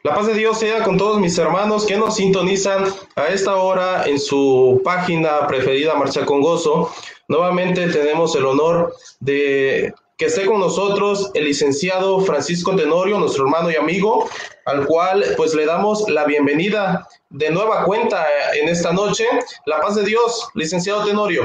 La paz de Dios sea con todos mis hermanos que nos sintonizan a esta hora en su página preferida, Marcha con Gozo. Nuevamente tenemos el honor de que esté con nosotros el licenciado Francisco Tenorio, nuestro hermano y amigo, al cual pues le damos la bienvenida de nueva cuenta en esta noche. La paz de Dios, licenciado Tenorio.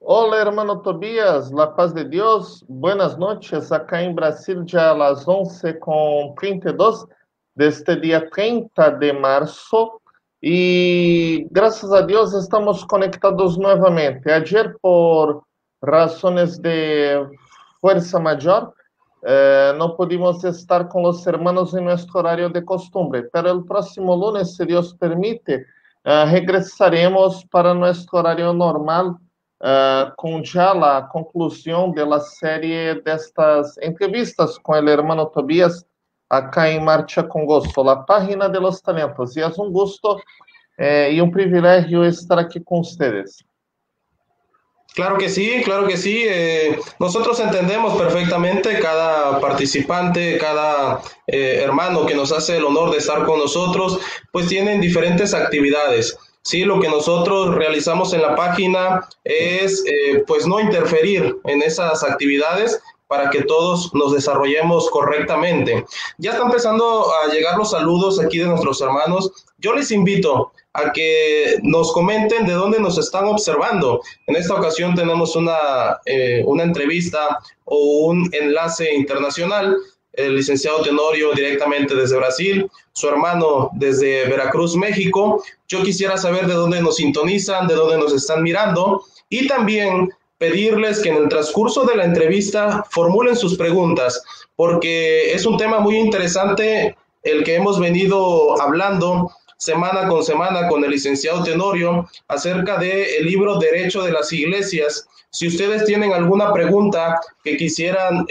Hola, hermano Tobias, la paz de Dios, buenas noches. Acá en Brasil ya a las 11:32 de este día 30 de marzo y gracias a Dios estamos conectados nuevamente. Ayer por razones de fuerza mayor no pudimos estar con los hermanos en nuestro horario de costumbre, pero el próximo lunes, si Dios permite, regresaremos para nuestro horario normal com já a conclusão da série destas entrevistas com o hermano Tobias acá em Marcha com Gosto, a página de los talentos. E é um gosto e um privilégio estar aqui com vocês. Claro que sí, claro que sí. Nosotros entendemos perfectamente cada participante, cada hermano que nos hace el honor de estar con nosotros, pues tienen diferentes actividades. Sí, lo que nosotros realizamos en la página es pues no interferir en esas actividades para que todos nos desarrollemos correctamente. Ya están empezando a llegar los saludos aquí de nuestros hermanos. Yo les invito a que nos comenten de dónde nos están observando. En esta ocasión tenemos una entrevista o un enlace internacional. El licenciado Tenorio directamente desde Brasil, su hermano desde Veracruz, México. Yo quisiera saber de dónde nos sintonizan, de dónde nos están mirando y también pedirles que en el transcurso de la entrevista formulen sus preguntas, porque es un tema muy interesante el que hemos venido hablando semana con el licenciado Tenorio acerca del libro Derecho de las Iglesias. Si ustedes tienen alguna pregunta que quisieran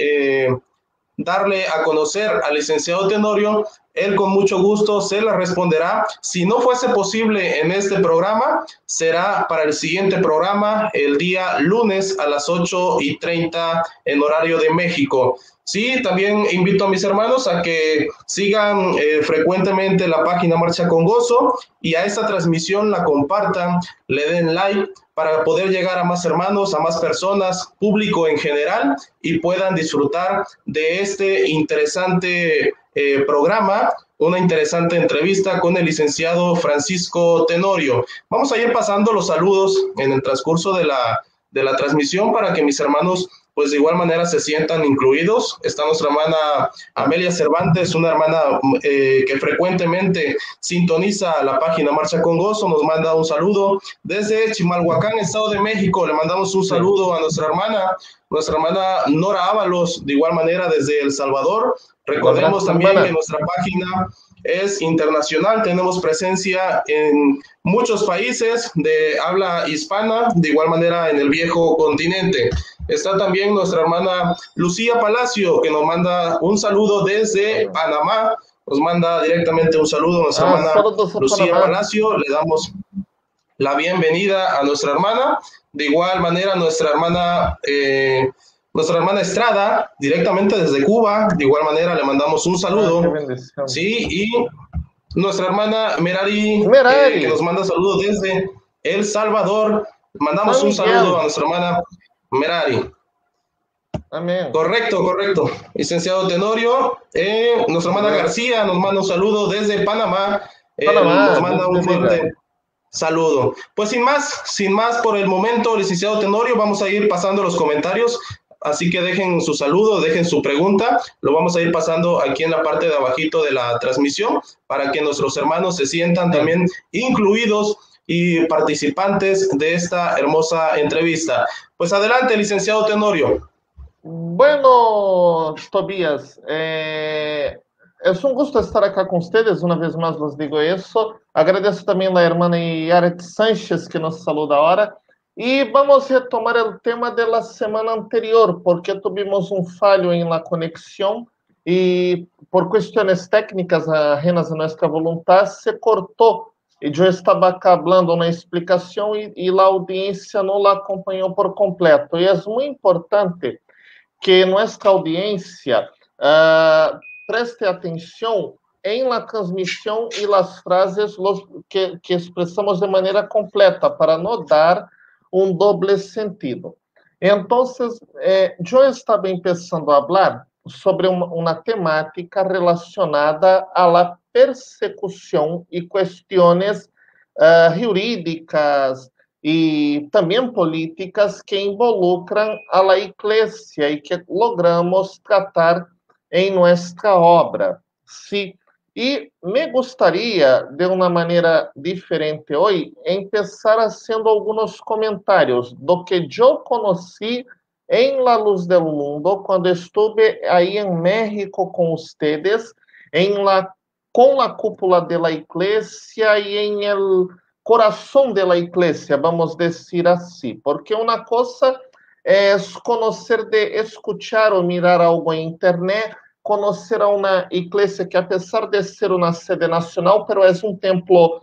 darle a conocer al licenciado Tenorio, él con mucho gusto se la responderá. Si no fuese posible en este programa, será para el siguiente programa, el día lunes a las 8:30 en horario de México. Sí, también invito a mis hermanos a que sigan frecuentemente la página Marcha con Gozo y a esta transmisión la compartan, le den like para poder llegar a más hermanos, a más personas, público en general y puedan disfrutar de este interesante programa, una interesante entrevista con el licenciado Francisco Tenorio. Vamos a ir pasando los saludos en el transcurso de la transmisión para que mis hermanos pues de igual manera se sientan incluidos. Está nuestra hermana Amelia Cervantes, una hermana que frecuentemente sintoniza la página Marcha con Gozo, nos manda un saludo desde Chimalhuacán, Estado de México. Le mandamos un saludo a nuestra hermana Nora Ábalos, de igual manera desde El Salvador. Recordemos también que nuestra página es internacional, tenemos presencia en muchos países de habla hispana, de igual manera en el viejo continente. Está también nuestra hermana Lucía Palacio, que nos manda un saludo desde Panamá, nos manda directamente un saludo a nuestra hermana Lucía Palacio, le damos la bienvenida a nuestra hermana, de igual manera nuestra hermana Estrada, directamente desde Cuba, de igual manera le mandamos un saludo, sí, y nuestra hermana Merari, que nos manda saludos desde El Salvador, mandamos un saludo a nuestra hermana Merari. Amén. Correcto, correcto. Licenciado Tenorio, nuestra hermana García nos manda un saludo desde Panamá, nos manda un fuerte saludo. Pues sin más por el momento, licenciado Tenorio, vamos a ir pasando los comentarios, así que dejen su saludo, dejen su pregunta, lo vamos a ir pasando aquí en la parte de abajito de la transmisión para que nuestros hermanos se sientan también incluidos y participantes de esta hermosa entrevista. Pues adelante, licenciado Tenorio. Bueno, Tobias, es un gusto estar acá con ustedes, una vez más les digo eso. Agradezco también a la hermana Yaret Sánchez que nos saluda ahora. Y vamos a retomar el tema de la semana anterior, porque tuvimos un fallo en la conexión y por cuestiones técnicas ajenas a nuestra voluntad se cortó. E eu estava acá hablando uma explicação e a audiência não la acompanhou por completo. E é muito importante que nossa audiência preste atenção en la transmisión y las frases que expresamos de manera completa para no dar un doble sentido. Entonces, yo estaba empezando a hablar sobre una temática relacionada a la persecución y cuestiones jurídicas y también políticas que involucran a la iglesia y que logramos tratar en nuestra obra. Sí. E me gostaria, de uma maneira diferente hoje, empezar haciendo alguns comentários do que eu conheci em La Luz del Mundo quando estive aí em México com ustedes, com la cúpula de la iglesia e em el coração de la iglesia, vamos dizer assim, porque uma coisa é conhecer de escuchar ou mirar algo em internet, conocer a uma igreja que, apesar de ser uma sede nacional, pero é um templo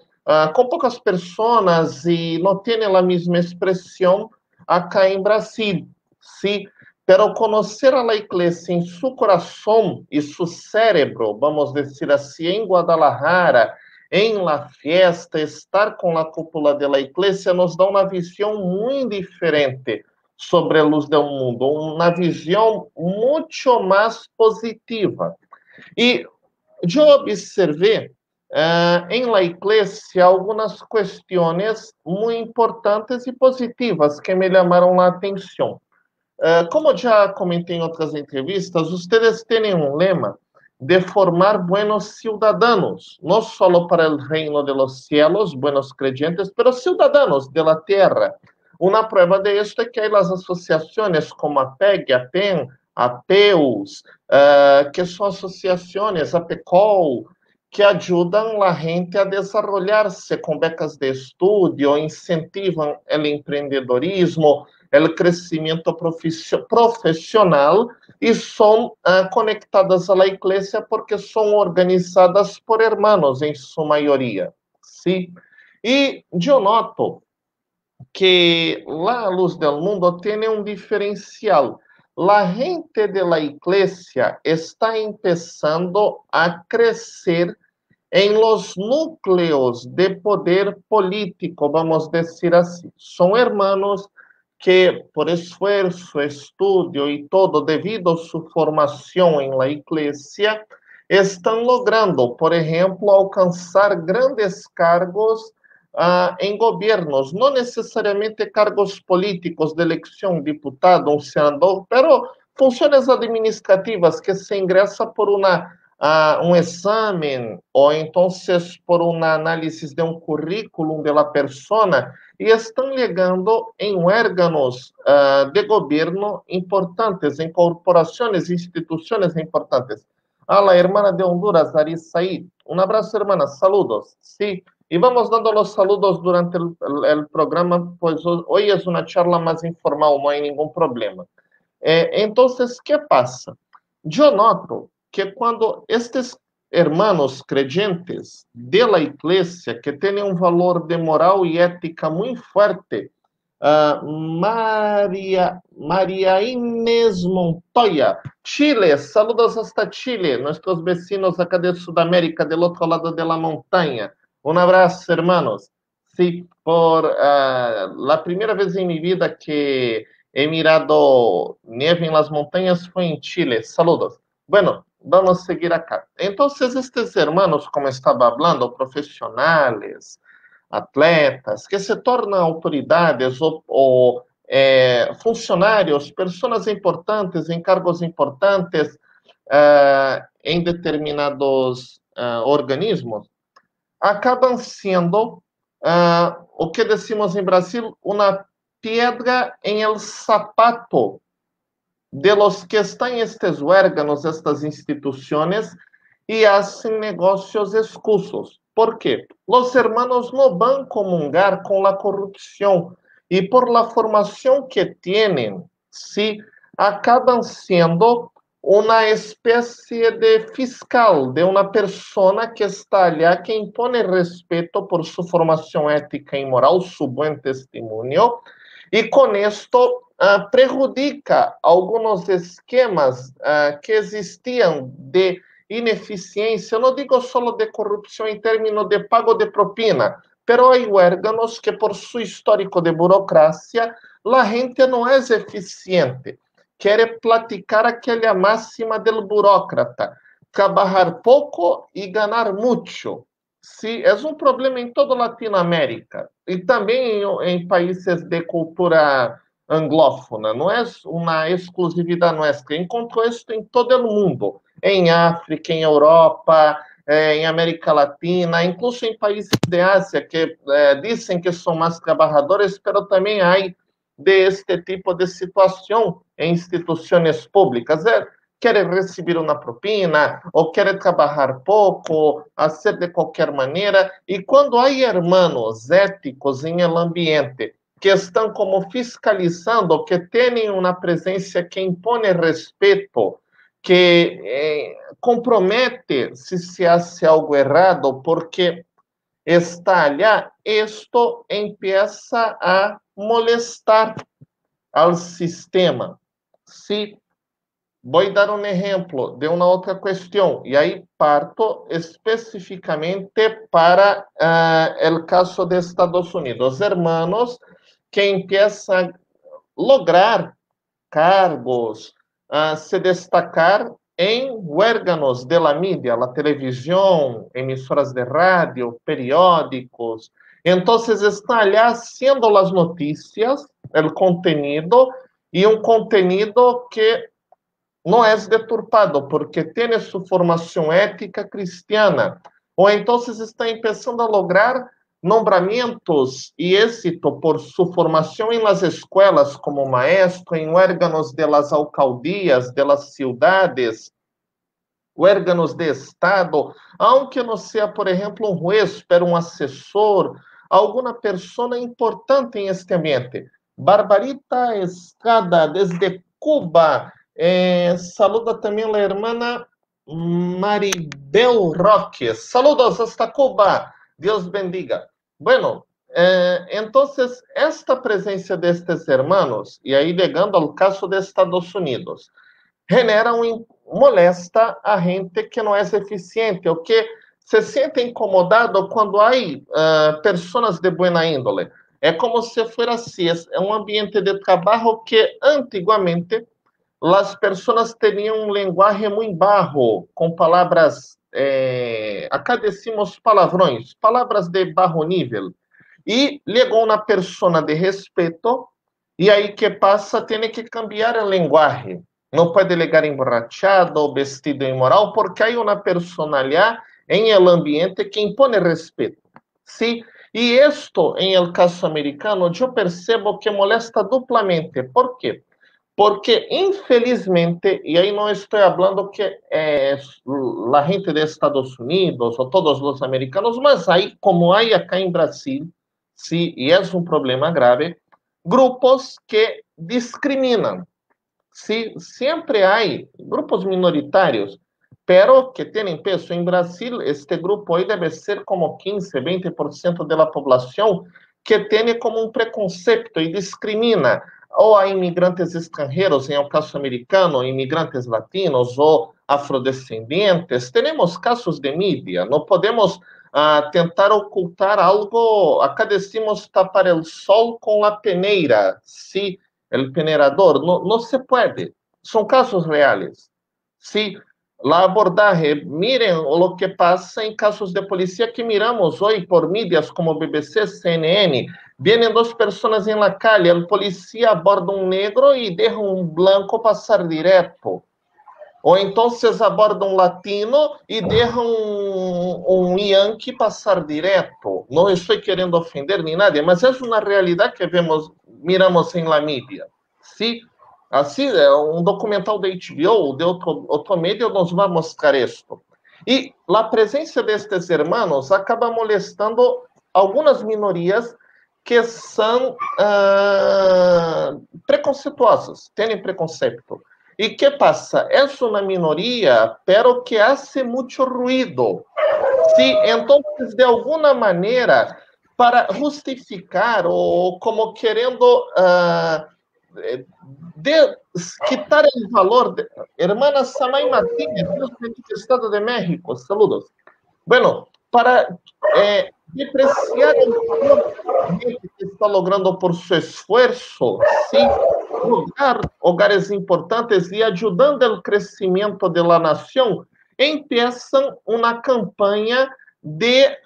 com poucas pessoas e não tem a mesma expressão acá em Brasil. Sí, pero conocer a la iglesia em su coração e su cérebro, vamos dizer assim, em Guadalajara, em la fiesta, estar com a cúpula de la iglesia, nos dá uma visão muito diferente sobre a luz do mundo, uma visão muito mais positiva. E eu observei em la iglesia algumas questões muito importantes e positivas que me chamaram a atenção. Como já comentei em outras entrevistas, ustedes têm um lema de formar buenos ciudadanos, não só para o reino de los cielos, buenos creyentes, pero ciudadanos de la tierra. Uma prova de esto é que há as associações como a PEG, a PEN, a PEUS, que são associações, a PECOL, que ajudam a gente a desenvolver-se com becas de estudo, incentivam o empreendedorismo, o crescimento profissional e são conectadas à igreja porque são organizadas por hermanos, em sua maioria. ¿Sí? E eu noto que la Luz del Mundo tem um diferencial. La gente de la iglesia está empezando a crescer em los núcleos de poder político, vamos dizer assim. São hermanos que, por esforço, estudo e todo, devido a sua formação em la iglesia, estão logrando, por exemplo, alcançar grandes cargos em governos, não necessariamente cargos políticos de eleição, diputado, um senador, pero funções administrativas que se ingressa por um exame ou então por uma análise de um currículo de la persona e estão chegando em órgãos de governo importantes, em corporações, instituições importantes. A la hermana de Honduras, Arisaí. Um abraço, hermana. Saludos. Sí. Y vamos dando los saludos durante el programa, pues hoy es una charla más informal, no hay ningún problema. Entonces, ¿qué pasa? Yo noto que cuando estos hermanos creyentes de la iglesia, que tienen un valor de moral y ética muy fuerte, María Inés Montoya, Chile, saludos hasta Chile, nuestros vecinos acá de Sudamérica, del otro lado de la montaña. Un abrazo, hermanos. Sí, por la primera vez en mi vida que he mirado nieve en las montañas fue en Chile. Saludos. Bueno, vamos a seguir acá. Entonces, estos hermanos, como estaba hablando, profesionales, atletas, que se tornam autoridades ou funcionários, pessoas importantes, em cargos importantes em determinados organismos, acabam sendo o que decimos em Brasil, uma pedra em el zapato de los que estão em estes órgãos, estas instituições, e hacen negócios escusos. ¿Por quê? Os hermanos não vão comungar com a corrupção e por la formação que têm, sí, acabam sendo uma espécie de fiscal, de uma pessoa que está ali, que impõe respeito por sua formação ética e moral, seu bom testemunho, e com isto prejudica alguns esquemas que existiam de ineficiencia, no digo solo de corrupción en términos de pago de propina, pero hay huérganos que por su histórico de burocracia, la gente no es eficiente. Quiere platicar aquella máxima del burócrata, trabajar poco y ganar mucho. Sí, es un problema en toda Latinoamérica y también en países de cultura anglófona, não é uma exclusividade nuestra. Encontrou isso em todo o mundo, em África, em Europa, em América Latina, incluso em países de Ásia que dizem que são mais trabalhadores, mas também há de este tipo de situação em instituições públicas. Quer receber uma propina, ou quer trabalhar pouco, fazer de qualquer maneira. E quando há hermanos éticos em el ambiente que estão como fiscalizando, que têm uma presença que impõe respeito, que compromete se hace algo errado, porque está allá, isto empieza a molestar ao sistema. Se vou dar um exemplo de uma outra questão, e aí parto especificamente para o caso de Estados Unidos. Hermanos que empiezan a lograr cargos, a se destacar em órgãos de la mídia, la televisión, emisoras de radio, periódicos. Entonces están allá haciendo las noticias, el contenido, y un contenido que não é deturpado, porque tem sua formação ética cristiana, ou então está começando a lograr nombramentos e êxito por sua formação em las escolas como maestro, em órgãos de las alcaldías, de las ciudades, órgãos de Estado, aunque não seja, por exemplo, um juez, pero um assessor, alguma pessoa importante em este ambiente. Barbarita Estrada, desde Cuba. Saluda também a hermana Maribel Roque. Saludos hasta Cuba. Deus bendiga. Bueno, entonces, esta presença destes hermanos, e aí ligando ao caso de Estados Unidos, molesta a gente que não é eficiente, ou que se sente incomodado quando há pessoas de boa índole. É como se fosse assim, é um ambiente de trabalho que, antigamente, as pessoas tinham um linguagem muito barro, com palavras, acá decimos palavrões, palavras de baixo nível. E chegou uma pessoa de respeito, e aí que passa, tem que cambiar a linguagem. Não pode ligar emborrachado ou vestido imoral, porque há uma pessoa ali em el ambiente que impõe respeito. Sim? E isto, em el caso americano, eu percebo que molesta duplamente. Por quê? Porque, infelizmente, e aí não estou falando que a gente de Estados Unidos ou todos os americanos, mas aí, como há acá em Brasil, sim, e é um problema grave, grupos que discriminam. Sim, sempre há grupos minoritários, pero que têm peso. Em Brasil, este grupo aí deve ser como 15, 20% da população que tem como um preconceito e discrimina. Ou há imigrantes estrangeiros, em um caso americano, imigrantes latinos ou afrodescendentes. Temos casos de mídia, não podemos tentar ocultar algo. Acá decimos tapar o sol com a peneira, sim, o peneirador, não se pode. São casos reais. Sim, a abordagem, miren o que passa em casos de polícia que miramos hoje por mídias como BBC, CNN. Vienen duas pessoas em la calle, o policía aborda um negro e deixa um blanco passar direto. Ou então aborda um latino e deixa um yankee passar direto. Não estou querendo ofender nem nada, mas é uma realidade que miramos em la mídia. Sim, assim, um documental da HBO, de outro meio, nos vai mostrar isso. E a presença destes hermanos acaba molestando algumas minorias que são preconceituosas, têm preconceito. E que passa? É uma minoria, pero que hace muito ruído. Sim, então, de alguma maneira, para justificar ou como querendo de quitar el valor. Hermana Samay Martínez, Dios bendice Estado de México, saludos. Bueno, para depreciar el valor que está logrando por su esfuerzo, ¿sí? Hogares importantes y ayudando el crecimiento de la nación, empiezan una campaña de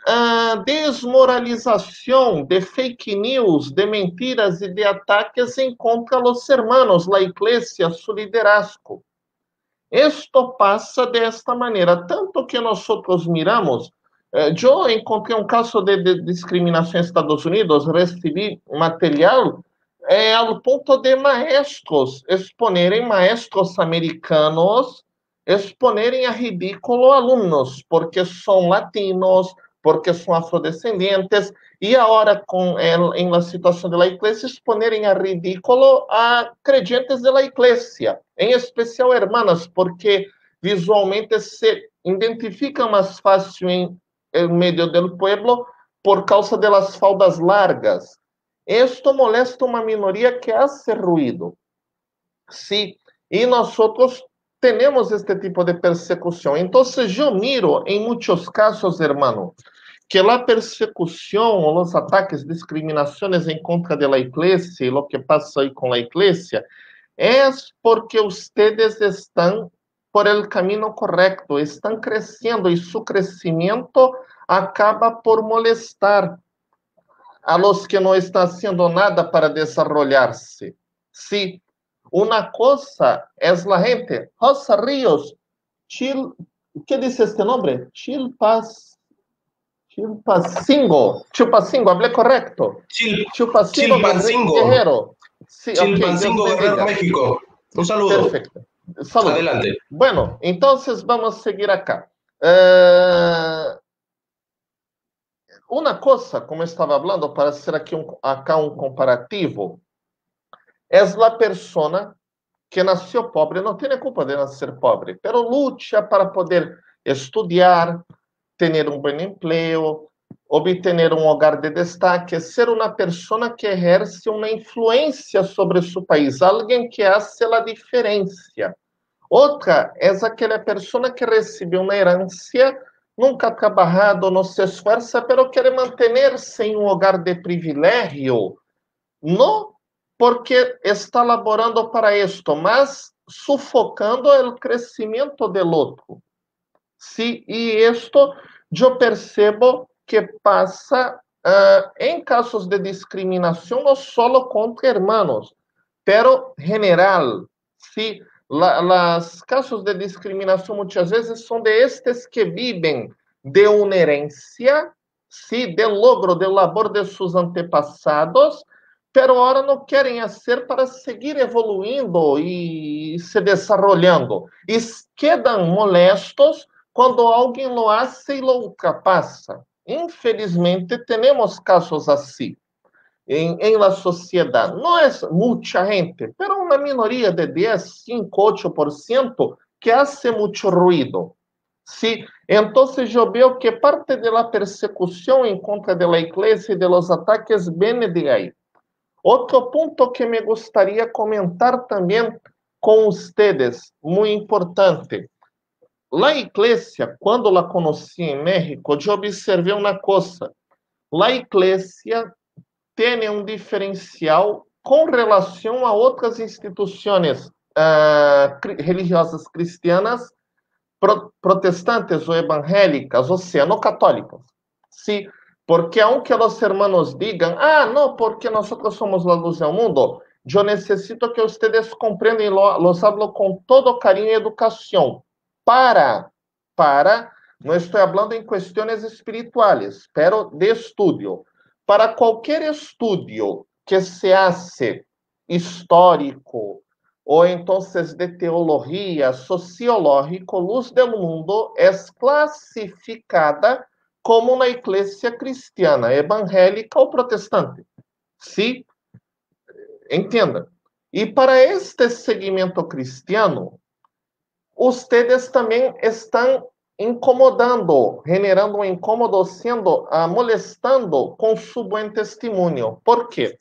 desmoralización, de fake news, de mentiras y de ataques en contra de los hermanos, la iglesia, su liderazgo. Esto pasa de esta manera, tanto que nosotros miramos. Yo encontré un caso de discriminación en Estados Unidos, recibí material al punto de maestros americanos, exponerem a ridículo alumnos, porque são latinos, porque são afrodescendentes, e agora em la situação da igreja, exponerem a ridículo a creyentes da igreja, em especial hermanas, porque visualmente se identificam mais fácil em meio do pueblo por causa de las faldas largas. Esto molesta uma minoria que hace ruído. Sí, e nosotros tenemos este tipo de persecución. Entonces yo miro en muchos casos, hermano, que la persecución o los ataques, discriminaciones en contra de la iglesia y lo que pasa ahí con la iglesia es porque ustedes están por el camino correcto, están creciendo y su crecimiento acaba por molestar a los que no están haciendo nada para desarrollarse. Sí. Una cosa es la gente. Rosa Ríos, ¿qué dice este nombre? Chilpancingo, hablé correcto. Chilpancingo. Guerrero. Sí, Chilpancingo, okay, Guerrero, México. Un saludo. Perfecto. Saludo. Adelante. Bueno, entonces vamos a seguir acá. Una cosa, como estaba hablando, para hacer acá un comparativo, es la persona que nació pobre, no tiene culpa de nacer pobre, pero lucha para poder estudiar, tener un buen empleo, obtener un hogar de destaque, ser una persona que ejerce una influencia sobre su país, alguien que hace la diferencia. Otra es aquella persona que recibe una herencia, nunca ha trabajado, no se esfuerza, pero quiere mantenerse en un hogar de privilegio, no porque está laborando para esto, mas sufocando el crecimiento del otro. Sí, y esto yo percebo que pasa en casos de discriminación, no solo contra hermanos, pero general. Sí, los casos de discriminación muchas veces son de estos que viven de una herencia, sí, del logro, del labor de sus antepasados, pero ahora no querem fazer para seguir evoluindo e se desarrollando. E quedam molestos quando alguém lo hace e lo ultrapassa. Infelizmente, temos casos assim em la sociedade. Não é muita gente, mas uma minoria de 10, 5, 8% que hace muito ruído. Sí, entonces yo veo que parte de la persecución en contra de la iglesia y de los ataques viene de ahí. Outro ponto que me gostaria comentar também com ustedes, muito importante. La iglesia, quando la conheci em México, eu observei uma coisa. La iglesia tem um diferencial com relação a outras instituições religiosas cristianas, protestantes ou evangélicas, ou seja, no católicas. Sim. Porque aunque los hermanos digan, no, porque nosotros somos la luz del mundo, yo necesito que ustedes comprendan y los hablo con todo cariño y educación. No estoy hablando en cuestiones espirituales, pero de estudio. Para cualquier estudio que se hace histórico, o entonces de teología, sociológico, luz del mundo es clasificada como uma igreja cristiana, evangélica ou protestante. Sim? Entenda. E para este segmento cristiano, ustedes também estão incomodando, generando um incômodo, molestando com su buen testemunho. Por quê?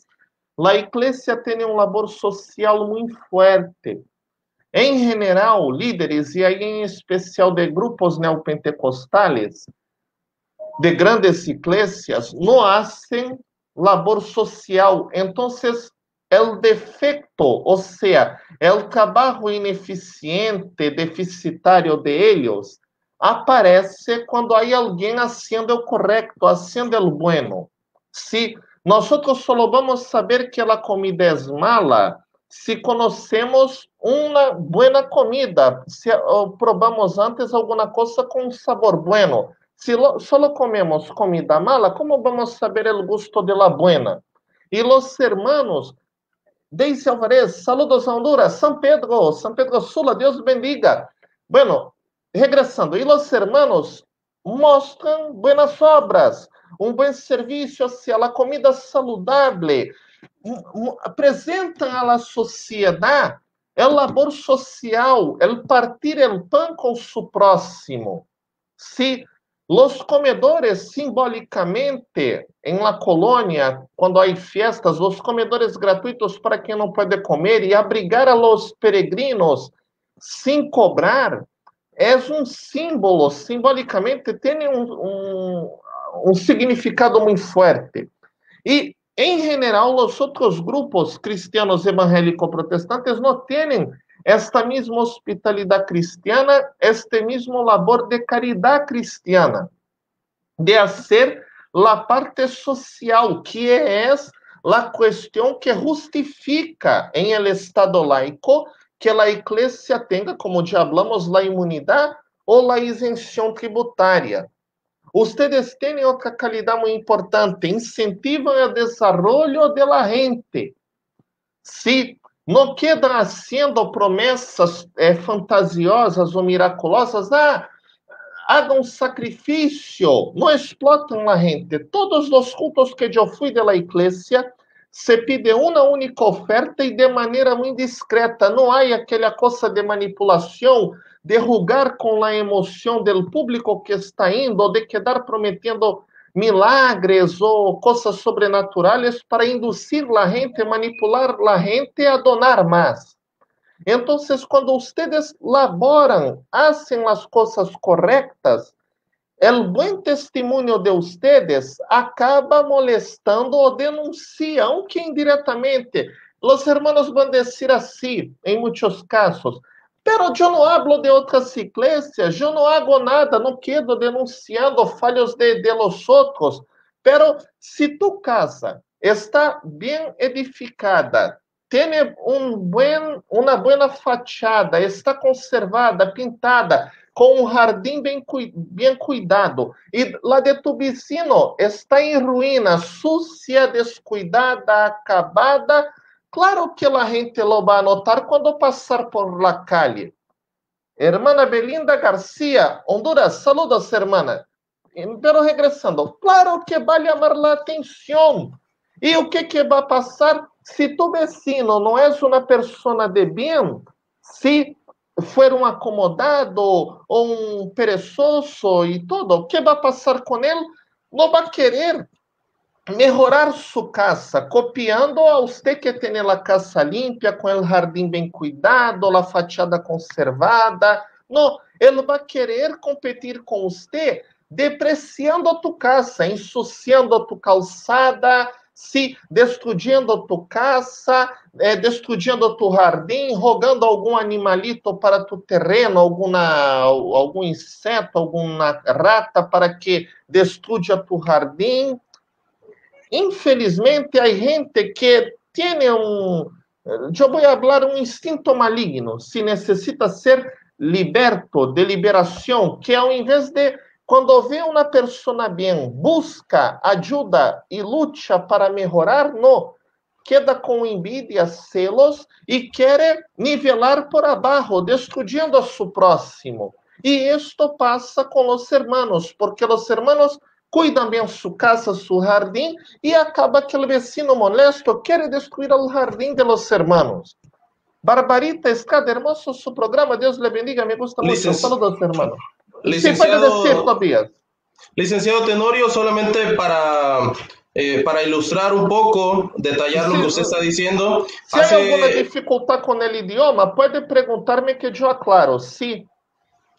a igreja tem um labor social muito forte. Em geral, líderes, e aí em especial de grupos neopentecostales, de grandes iglesias, não hacen labor social. Então, o defecto, ou seja, o trabalho ineficiente, deficitário de eles, aparece quando há alguém fazendo o correto, fazendo o bueno. Se nós só vamos saber que a comida é mala se conhecemos uma boa comida, se probamos antes alguma coisa com sabor bueno. Se só comemos comida mala, como vamos saber o gosto de la buena? E os hermanos, Deise Alvarez, saludos a Honduras, San Pedro Sula, Deus bendiga. Bueno, regressando, e os hermanos mostram buenas obras, um bom serviço hacia a comida saludável, apresentam à sociedade o labor social, o partir o pão com o próximo. Se os comedores, simbolicamente, em la colônia, quando há festas, os comedores gratuitos para quem não pode comer e abrigar a los peregrinos sem cobrar, é um símbolo, simbolicamente, tem um significado muito forte. E, em geral, os outros grupos cristianos evangélico-protestantes não têm esta mesma hospitalidade cristiana, este mesmo labor de caridade cristiana, de fazer a parte social, que é a questão que justifica em el Estado laico que a igreja tenha, como já falamos, a imunidade ou a isenção tributária. Ustedes têm outra qualidade muito importante, incentivam o desenvolvimento de la gente. Se não quedam haciendo promessas fantasiosas ou miraculosas, hagam sacrifício, não explotam a gente. Todos os cultos que eu fui da igreja, se pide uma única oferta e de maneira muito discreta. Não há aquela coisa de manipulação, de rugar com a emoção do público que está indo, ou de quedar prometendo milagres ou coisas sobrenaturais para induzir a gente, manipular a gente a donar mais. Então, quando vocês laboram, fazem as coisas corretas, o bom testemunho de vocês acaba molestando ou denunciam que indiretamente. Os hermanos vão dizer assim, em muitos casos, pero eu não hablo de outras igrejas, eu não hago nada, não quedo denunciando falhos de los outros, pero se tu casa está bem edificada, tem uma boa fachada, está conservada, pintada, com um jardim bem cuidado, e lá de tu vecino está em ruína, sucia, descuidada, acabada, claro que a gente lo vai notar quando passar por la calle. Hermana Belinda Garcia, Honduras, saludos, hermana. Pero regressando, claro que vai chamar a atenção. E o que vai passar? Se tu vecino não és uma pessoa de bem, se for um acomodado ou um perezoso e tudo, o que vai passar com ele? Não vai querer melhorar sua casa, copiando a você que tem a casa limpa, com o jardim bem cuidado, a fachada conservada. Não, ele vai querer competir com você, depreciando a tua casa, ensuciando a tua calçada, destruindo tu casa, destruindo tu jardim, rogando algum animalito para tu terreno, algum inseto, alguma rata para que destrua tu jardim. Infelizmente, há gente que tem eu vou falar, um instinto maligno, se necessita ser liberto, de liberação, que ao invés de quando vê uma pessoa bem, busca ajuda e luta para melhorar, não. Queda com envidia, celos e quer nivelar por abaixo, destruindo a seu próximo. E isto passa com os hermanos, porque os hermanos cuidam bem sua casa, seu jardim, e acaba que o vecino molesto quer destruir o jardim de los hermanos. Barbarita Escada, hermoso su programa, Deus le bendiga, me gusta mucho. Saludos, hermano. Sí, puede decir, Tobias. Licenciado Tenorio, solamente para para ilustrar un poco, detallar lo que usted está diciendo, se hay alguna dificultad con el idioma, puede preguntarme que yo aclaro. Sí.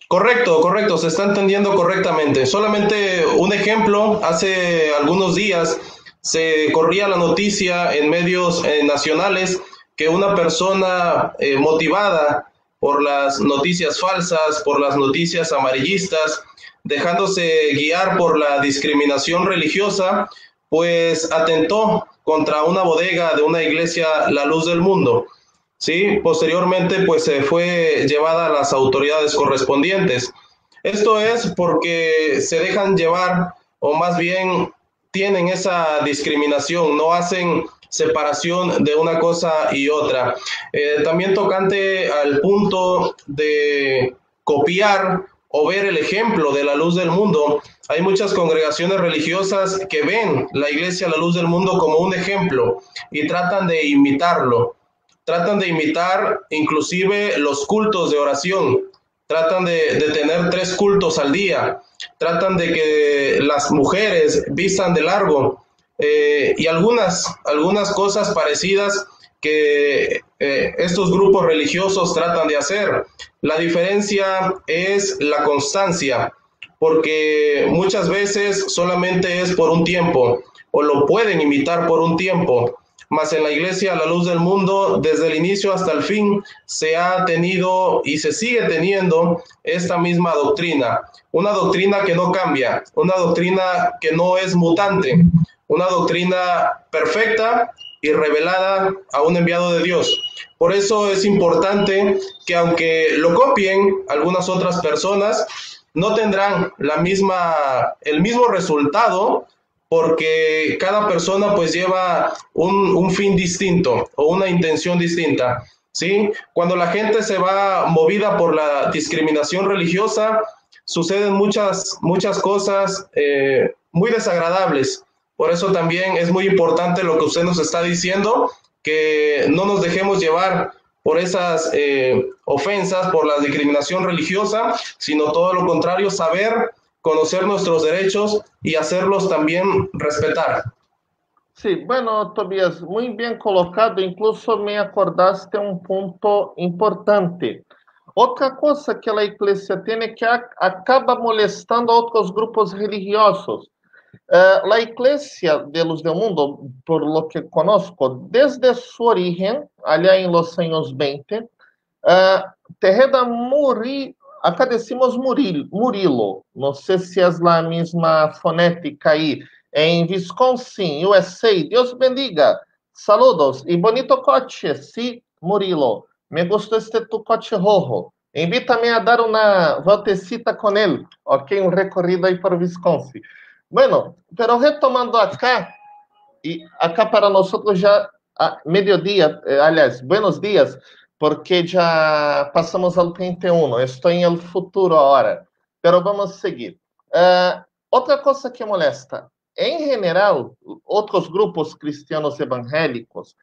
Correcto, correcto, se está entendiendo correctamente. Solamente un ejemplo, hace algunos días se corría la noticia en medios nacionales que una persona motivada por las noticias falsas, por las noticias amarillistas, dejándose guiar por la discriminación religiosa, pues atentó contra una bodega de una iglesia, La Luz del Mundo. Sí, posteriormente pues se fue llevada a las autoridades correspondientes. Esto es porque se dejan llevar, o más bien tienen esa discriminación, no hacen separación de una cosa y otra. También tocante al punto de copiar o ver el ejemplo de La Luz del Mundo, hay muchas congregaciones religiosas que ven la iglesia La Luz del Mundo como un ejemplo y tratan de imitar inclusive los cultos de oración, tratan de tener 3 cultos al día, tratan de que las mujeres vistan de largo y algunas cosas parecidas que estos grupos religiosos tratan de hacer. La diferencia es la constancia, porque muchas veces solamente es por un tiempo, o lo pueden imitar por un tiempo, mas en la iglesia La Luz del Mundo, desde el inicio hasta el fin, se ha tenido y se sigue teniendo esta misma doctrina, una doctrina que no cambia, una doctrina que no es mutante, una doctrina perfecta y revelada a un enviado de Dios. Por eso es importante que aunque lo copien algunas otras personas, no tendrán el mismo resultado, porque cada persona pues lleva un fin distinto o una intención distinta, ¿sí? Cuando la gente se va movida por la discriminación religiosa, suceden muchas cosas muy desagradables. Por eso también es muy importante lo que usted nos está diciendo, que no nos dejemos llevar por esas ofensas, por la discriminación religiosa, sino todo lo contrario, saber conocer nuestros derechos y hacerlos también respetar. Sí, bueno, Tobias, muy bien colocado, incluso me acordaste un punto importante. Otra cosa que la iglesia tiene que acaba molestando a otros grupos religiosos. La iglesia de Luz del Mundo, por lo que conozco, desde su origen, allá en los años 20, Terreda acá decimos Murilo, no sé si es la misma fonética ahí, en Wisconsin, USA. Dios bendiga, saludos y bonito coche, sí, Murilo, me gustó tu coche rojo. Invítame a dar una vueltecita con él, ok, un recorrido ahí por Wisconsin. Bueno, pero retomando acá, y acá para nosotros ya mediodía, aliás, buenos días, porque já passamos ao 31, estou em el futuro agora, pero vamos seguir. Outra coisa que molesta, em geral, outros grupos cristianos evangélicos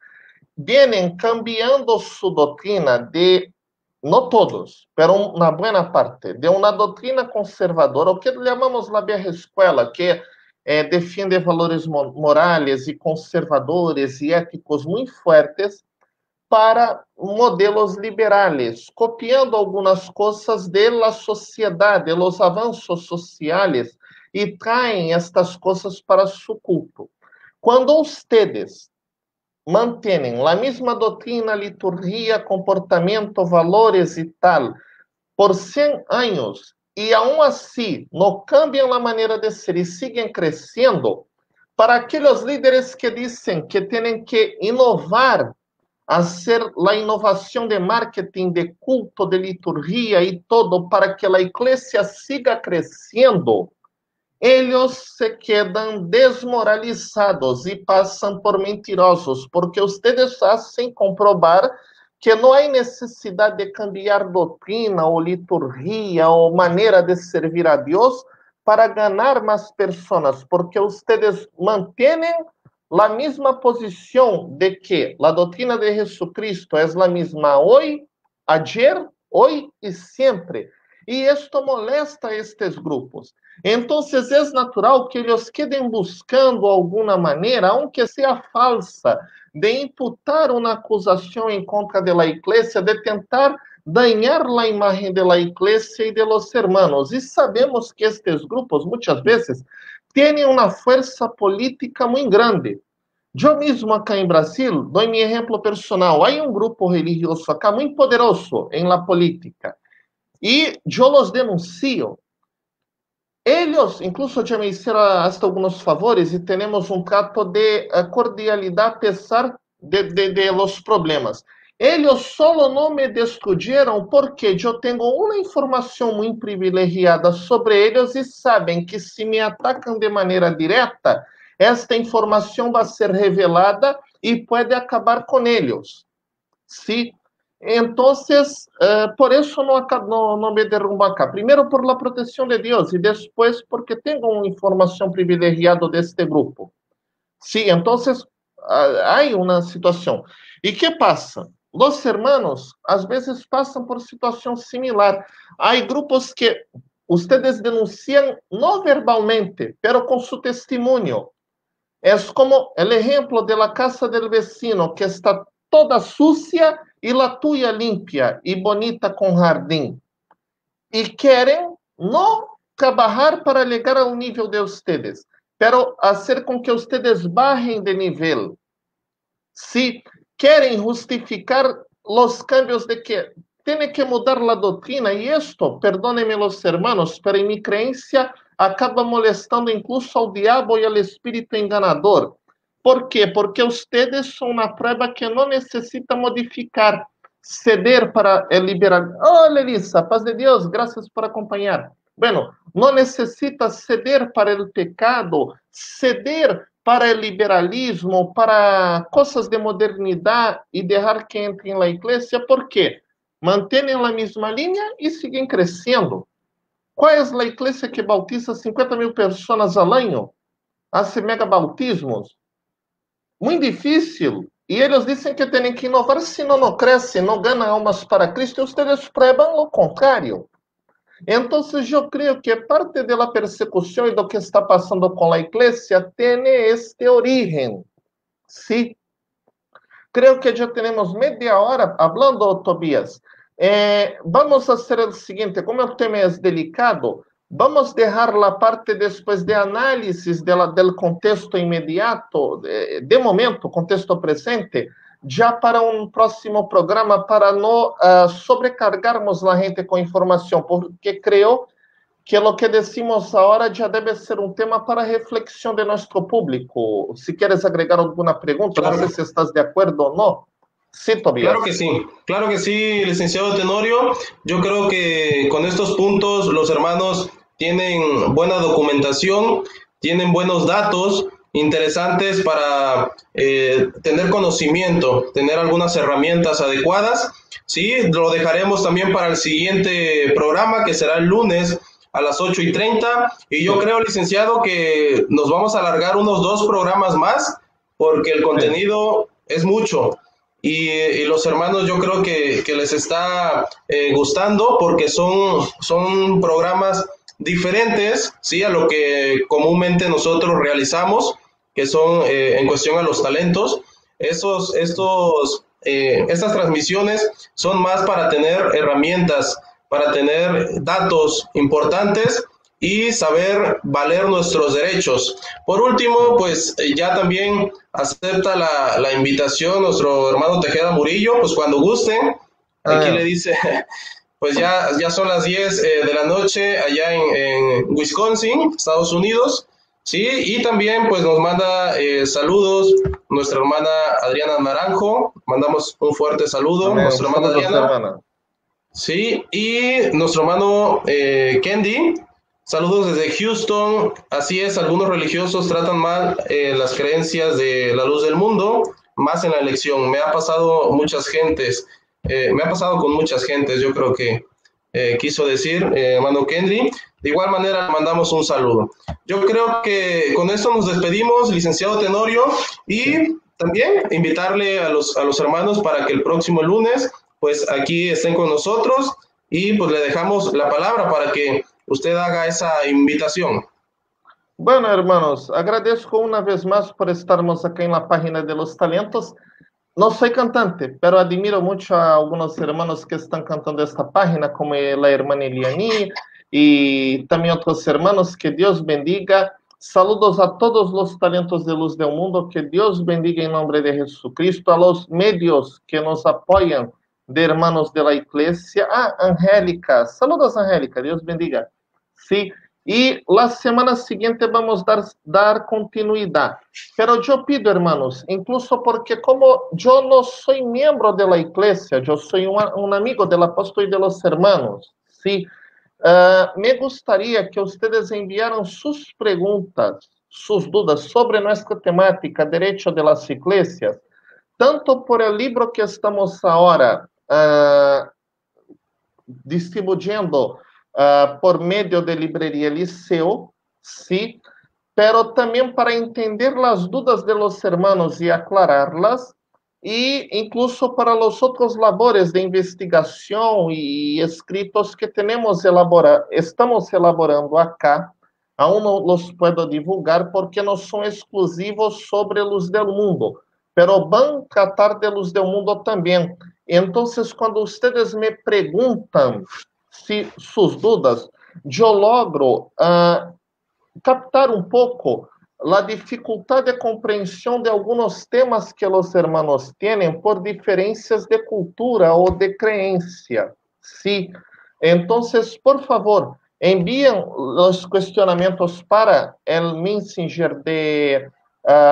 vienen cambiando su doutrina de, no todos, pero una buena parte, de una doutrina conservadora, o que chamamos la vieja escuela, que defiende valores morais e conservadores e éticos muito fortes, para modelos liberales, copiando algumas coisas da sociedade, de los avanços sociais, e traem estas coisas para su culto. Quando ustedes mantêm a mesma doutrina, liturgia, comportamento, valores e tal, por 100 anos, e aún assim não cambiam a maneira de ser e siguen crescendo, para aqueles líderes que dizem que têm que inovar, hacer a inovação de marketing, de culto, de liturgia e todo, para que a igreja siga crescendo, eles se quedam desmoralizados e passam por mentirosos, porque ustedes hacen comprobar que não há necessidade de cambiar doutrina ou liturgia ou maneira de servir a Deus para ganhar mais pessoas, porque ustedes mantêm a mesma posição de que a doutrina de Jesucristo é a mesma hoje, ayer, hoje e sempre. y esto molesta a estos grupos. Entonces es natural que ellos queden buscando alguna manera, aunque sea falsa, de imputar una acusación en contra de la iglesia, de tentar dañar la imagen de la iglesia y de los hermanos. Y sabemos que estos grupos muchas veces tienen una fuerza política muy grande. Yo mismo acá en Brasil, doy mi ejemplo personal, hay un grupo religioso acá muy poderoso en la política y yo los denuncio. Ellos incluso ya me hicieron hasta algunos favores y tenemos un trato de cordialidad a pesar de los problemas. Ellos solo no me destruyeron porque yo tengo una información muy privilegiada sobre ellos y saben que si me atacan de manera directa, esta información va a ser revelada y puede acabar con ellos. ¿Sí? Entonces, por eso no me derrumbo acá. Primero por la protección de Dios y después porque tengo una información privilegiada de este grupo. Sí, entonces hay una situación. ¿Y qué pasa? Los hermanos a veces pasan por situación similar. Hay grupos que ustedes denuncian no verbalmente, pero con su testimonio. Es como el ejemplo de la casa del vecino que está toda sucia y la tuya limpia y bonita con jardín. Y quieren no trabajar para llegar al nivel de ustedes, pero hacer con que ustedes bajen de nivel. Si quieren justificar los cambios de que tiene que mudar la doctrina, y esto, perdónenme los hermanos, pero en mi creencia acaba molestando incluso al diablo y al espíritu enganador. ¿Por qué? Porque ustedes son una prueba que no necesita modificar, ceder para el liberal. Oh, Elisa, paz de Dios, gracias por acompañar. Bueno, no necesita ceder para el pecado, ceder para el liberalismo, para cosas de modernidad y dejar que entre en la iglesia. ¿Por qué? Mantienen la misma línea y siguen creciendo. ¿Cuál es la iglesia que bautiza 50,000 personas al año? Hace mega bautismos. Muy difícil. Y ellos dicen que tienen que innovar, si no, no crece, no gana almas para Cristo. Y ustedes prueban lo contrario. Entonces yo creo que parte de la persecución y lo que está pasando con la iglesia tiene este origen. Sí. Creo que ya tenemos media hora hablando, Tobias. Vamos a hacer el siguiente, como el tema es delicado, vamos a dejar la parte después de análisis del contexto inmediato, de momento, contexto presente, ya para un próximo programa, para no sobrecargarmos la gente con información, porque creo que lo que decimos ahora ya debe ser un tema para reflexión de nuestro público. Si quieres agregar alguna pregunta, Claro. no sé si estás de acuerdo o no. Sí, Tobias. Claro que sí, licenciado Tenorio. Yo creo que con estos puntos los hermanos tienen buena documentación, tienen buenos datos interesantes para tener conocimiento, tener algunas herramientas adecuadas. Sí, lo dejaremos también para el siguiente programa, que será el lunes a las 8:30. Y yo creo, licenciado, que nos vamos a alargar unos 2 programas más, porque el contenido es mucho. Y los hermanos yo creo que les está gustando, porque son programas diferentes, ¿sí?, a lo que comúnmente nosotros realizamos, que son en cuestión a los talentos. Estas transmisiones son más para tener herramientas, para tener datos importantes y saber valer nuestros derechos. Por último, pues ya también acepta la invitación nuestro hermano Tejeda Murillo, pues cuando gusten. Aquí le dice, pues ya son las 10 de la noche allá en Wisconsin, Estados Unidos, ¿sí? Y también pues nos manda saludos nuestra hermana Adriana Naranjo, mandamos un fuerte saludo. Amén. Nuestra hermana Adriana. Hermana. Sí, y nuestro hermano Kendi, saludos desde Houston. Así es, algunos religiosos tratan mal las creencias de la luz del mundo, más en la elección. Me ha pasado con muchas gentes, yo creo que quiso decir, hermano Kendi. De igual manera, le mandamos un saludo. Yo creo que con esto nos despedimos, licenciado Tenorio, y también invitarle a los hermanos para que el próximo lunes pues aquí estén con nosotros y pues le dejamos la palabra para que usted haga esa invitación. Bueno, hermanos, agradezco una vez más por estarmos aquí en la página de los talentos. No soy cantante, pero admiro mucho a algunos hermanos que están cantando esta página, como la hermana Eliani y también otros hermanos. Que Dios bendiga. Saludos a todos los talentos de Luz del Mundo. Que Dios bendiga en nombre de Jesucristo. A los medios que nos apoyan, de hermanos de la iglesia. Ah, Angélica. Saludos, Angélica. Dios bendiga. Sí. Y la semana siguiente vamos a dar continuidad. Pero yo pido, hermanos, incluso porque como yo no soy miembro de la iglesia, yo soy un amigo del apóstol y de los hermanos, ¿sí? Me gustaría que ustedes enviaran sus preguntas, sus dudas sobre nuestra temática, derecho de las iglesias, tanto por el libro que estamos ahora distribuyendo por medio de Librería Liceo, ¿sí? Pero también para entender las dudas de los hermanos y aclararlas, y incluso para los otros labores de investigación y escritos que estamos elaborando acá. Aún no los puedo divulgar porque no son exclusivos sobre Luz del Mundo, pero van a tratar de Luz del Mundo también. Entonces, cuando ustedes me preguntan sus dudas, yo logro captar un poco la dificultad de comprensión de algunos temas que los hermanos tienen por diferencias de cultura o de creencia. Sí. Entonces, por favor, envíen los cuestionamientos para el Messenger de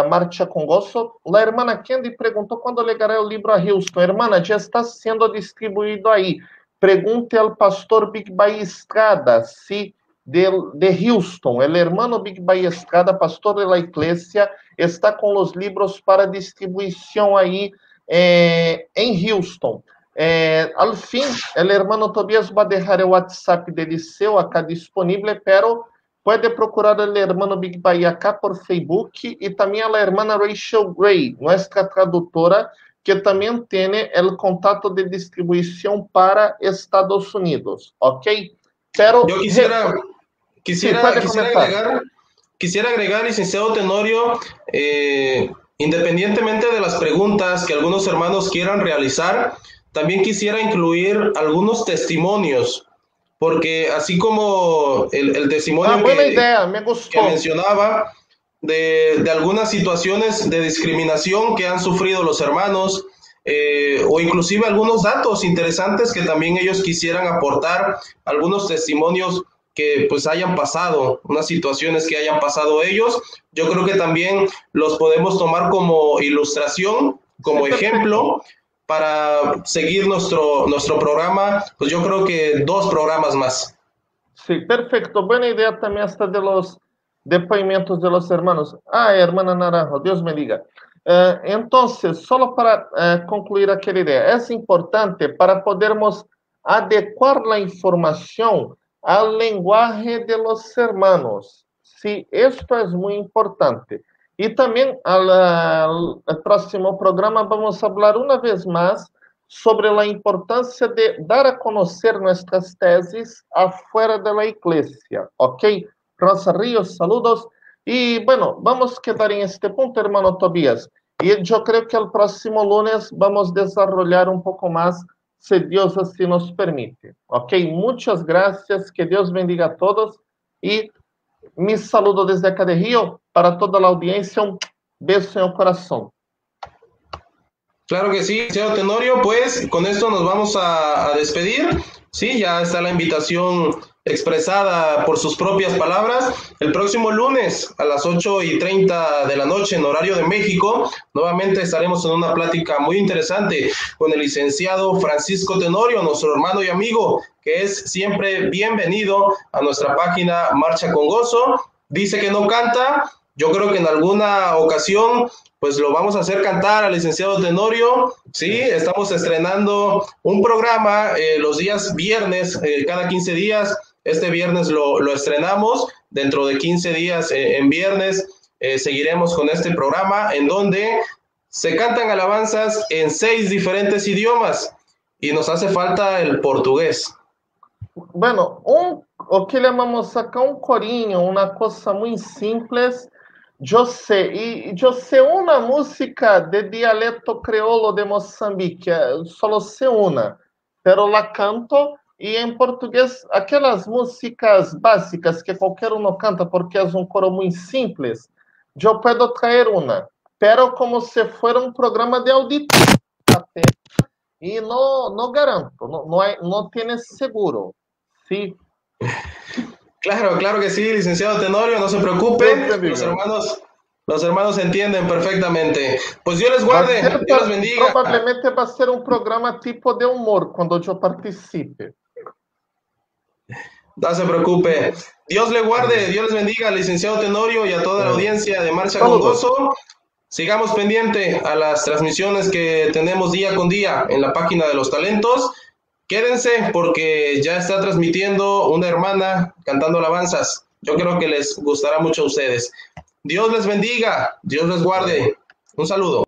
Marcha con Gozo. La hermana Candy preguntó cuándo llegará el libro a Houston. Hermana, ya está siendo distribuido ahí. Pregunte al pastor Big Bay Estrada, sí, de Houston. El hermano Big Bay Estrada, pastor de la iglesia, está con los libros para distribución ahí en Houston. Al fin, el hermano Tobias va a dejar el WhatsApp de Liceo acá disponible, pero puede procurar el hermano Big Bay acá por Facebook y también a la hermana Rachel Gray, nuestra traductora, que también tiene el contacto de distribución para Estados Unidos, ¿ok? Pero Yo sí, puede comentar. quisiera agregar, licenciado Tenorio, independientemente de las preguntas que algunos hermanos quieran realizar, también quisiera incluir algunos testimonios, porque así como el testimonio buena idea, me que gustó. mencionaba de algunas situaciones de discriminación que han sufrido los hermanos, o inclusive algunos datos interesantes que también ellos quisieran aportar, algunos testimonios que pues hayan pasado, unas situaciones que hayan pasado ellos, yo creo que también los podemos tomar como ilustración, como Sí, ejemplo, para seguir nuestro programa, pues yo creo que 2 programas más. Sí, perfecto. Buena idea también hasta de los depoimentos de los hermanos. Ah, hermana Naranjo, Dios me diga. Entonces, solo para concluir aquella idea, es importante para podermos adecuar la información al lenguaje de los hermanos. Sí, esto es muy importante. Y también al próximo programa vamos a hablar una vez más sobre la importancia de dar a conocer nuestras tesis afuera de la iglesia. ¿Ok? Rosa Ríos, saludos. Y bueno, vamos a quedar en este punto, hermano Tobías. Y yo creo que el próximo lunes vamos a desarrollar un poco más, si Dios así nos permite. ¿Ok? Muchas gracias. Que Dios bendiga a todos. Y mi saludo desde acá de Río para toda la audiencia. Un beso en el corazón. Claro que sí, señor Tenorio, pues con esto nos vamos a despedir. Sí, ya está la invitación expresada por sus propias palabras. El próximo lunes a las 8:30 de la noche en horario de México, nuevamente estaremos en una plática muy interesante con el licenciado Francisco Tenorio, nuestro hermano y amigo, que es siempre bienvenido a nuestra página Marcha con Gozo. Dice que no canta, yo creo que en alguna ocasión pues lo vamos a hacer cantar al licenciado Tenorio. Sí, estamos estrenando un programa los días viernes, cada 15 días. Este viernes lo estrenamos. Dentro de 15 días, en viernes, seguiremos con este programa en donde se cantan alabanzas en 6 diferentes idiomas y nos hace falta el portugués. Bueno, o que llamamos acá un corinho, una cosa muy simple. Eu sei uma música de dialeto crioulo de Moçambique, só sei uma, pero la canto e em português, aquelas músicas básicas que qualquer um canta porque é um coro muito simples, eu posso trazer uma, pero como se fosse um programa de auditoria e não garanto, não tem seguro. Sim. Claro, claro que sí, licenciado Tenorio, no se preocupe, Deus bendiga. los hermanos entienden perfectamente. Pues Dios les Vai guarde, ser, Dios les bendiga. provavelmente vai ser um programa tipo de humor quando eu participe. No se preocupe. Dios le guarde, Dios les bendiga al licenciado Tenorio y a toda la audiencia de Marcha con Saludos. Gozo. Sigamos pendiente a las transmisiones que tenemos día con día en la página de los talentos. Quédense porque ya está transmitiendo una hermana cantando alabanzas. Yo creo que les gustará mucho a ustedes. Dios les bendiga, Dios les guarde. Un saludo.